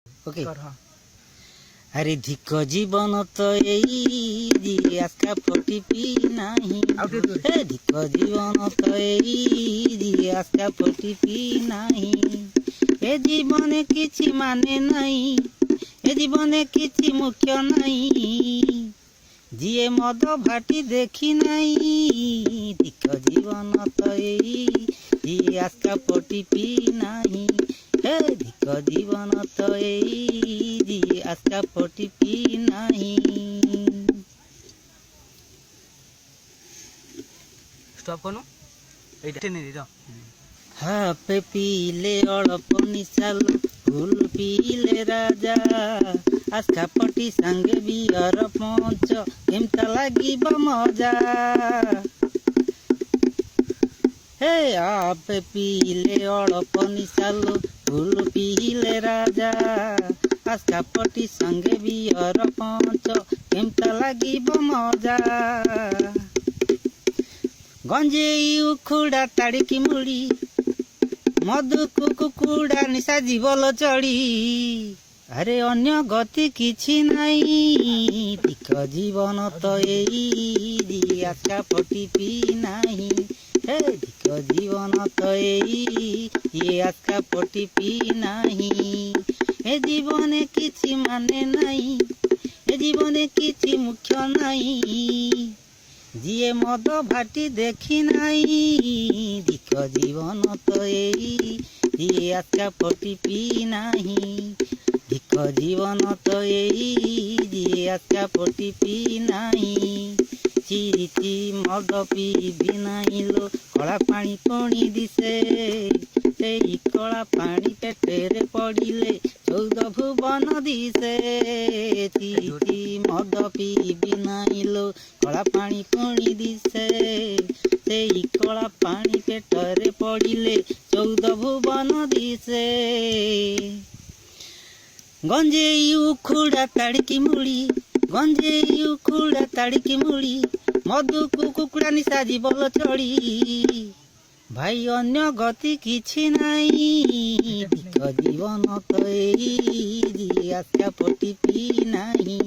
Okay अरे धिक जीवन तो यही आस्का फटी पी नहीं धिक जीवन तो यही आस्का फटी पी नहीं ए जीवन किछि माने नहीं ए जीवन किछि मुख्य नहीं जीए मद भाटी देखी नहीं धिक जीवन तो यही आस्का फटी पी नहीं धिक जीवन तो यही आस्का फटी पी नहीं। स्टॉप करो एटा नहीं रो हापे पीले अल्प निशाल फूल पीले राजा आस्का फटी संगे बियर पंच केमता लागिब मजा हे आपे पीले अल्प निशाल फूल पीले राजा आस्का फटी संगे बियर पंच केमता लागिब मजा गंजेई उखुड़ा ताड़िकी मुड़ी मधुकु कुकुड़ा निशा जीवल चढ़ी अरे अन्य गति किछि नहीं धिक जीवन तो यही आस्का फटी पी नहीं धिक जीवन तो यही आस्का फटी पी नहीं ए जीवन किछि माने नहीं ए जीवन किछि मुख्य नहीं जीए मद भाटी देखी नहीं धिक जीवन तो यही आस्का फटी पी नहीं धिक जीवन तो यही आस्का फटी पी नहीं चिरिची मद पीबी नहीं लो कला पानी पुणी दिसे सेई कला पानी पेटेरे पड़िले 14 भुवन दिसे चिरिची मद पीबी नहीं लो कला पानी पुणी दिसे सेई कला पानी पेटरे पड़िले 14 भुवन दिसे गंजेई उखुड़ा ताड़िकी मुड़ी गंजेई उखुड़ा ताड़िकी मुड़ी मधुकु कुकुड़ा निशा जीवल चढ़ी भाई अन्य गति किछि नहीं धिक जीवन तो यही आस्का फटी पी नहीं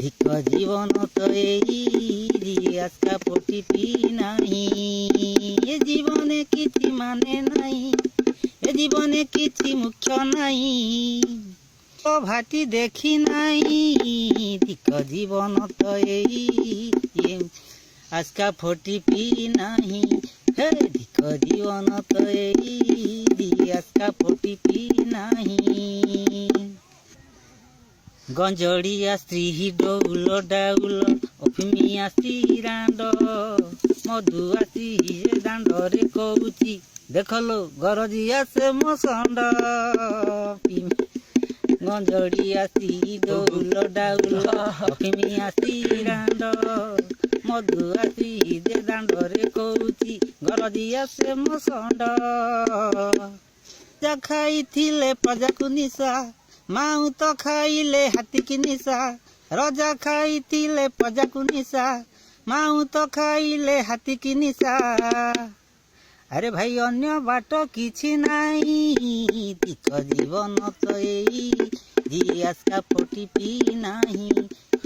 धिक जीवन तो यही आस्का फटी पी नहीं ए जीवन किछि माने नहीं ए जीवन किछि मुख्य नहीं भाटी देखी नहीं धिक जीवन तो यही आस्का फटी पी नहीं धिक जीवन तो यही आस्का फटी पी नहीं गंजड़िया स्त्री डौल डाउल अफिमिया स्त्री रांड मधु आसी दांडरे कौची देखलो गरजिया से मसंड गंजड़िया स्त्री डौल डाउल अफिमिया स्त्री रांड मधु आसी दांडरे कौची गरजिया से मसंड जा खाइथिले प्रजाकु निशा माऊ तो खाइले हाथी की निशा रजा खाइथिले प्रजाकु निशा माऊ तो खाइले हाथी की निशा अरे भाई अन्य बाट किछि नाही धिक जीवन तो यही आस्का फटी पी नहीं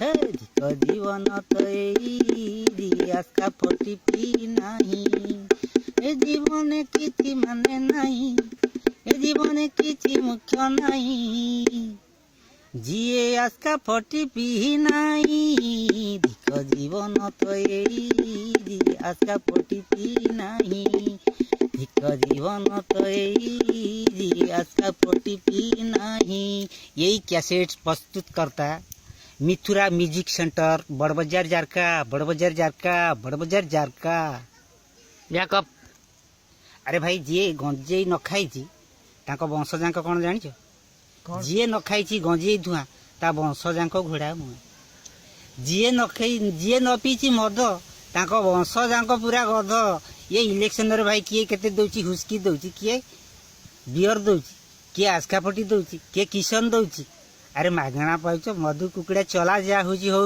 धिक जीवन तो यही आस्का फटी पी नहीं ए जीवन किछि माने नहीं ए जीवन किछि मुख्य नहीं जीए आस्का फटी पी नहीं धिक जीवन तो यही आस्का फटी पी नहीं धिक जीवन तो यही आस्का फटी पी नहीं। यही कैसेट प्रस्तुत करता मिथुरा म्यूजिक सेंटर बड़बाजार जारका बड़बाजार जारका बड़बाजार जारका ब्याकअप। अरे भाई जी गंजेई न खाई वंश जाक कौन जान जी न खाई गंजेई धुआं ता वंश जाक घोड़ा मुहे जी न पीची मद तांको वंश जाक पूरा गध। ये इलेक्शन रे भाई किए केते दउची हुस्की दउची किए बियर दउची किए आस्का फटी दउची किए किशन दउची अरे मागणा पाइछ मधु कुकुड़ा चला जा होची हो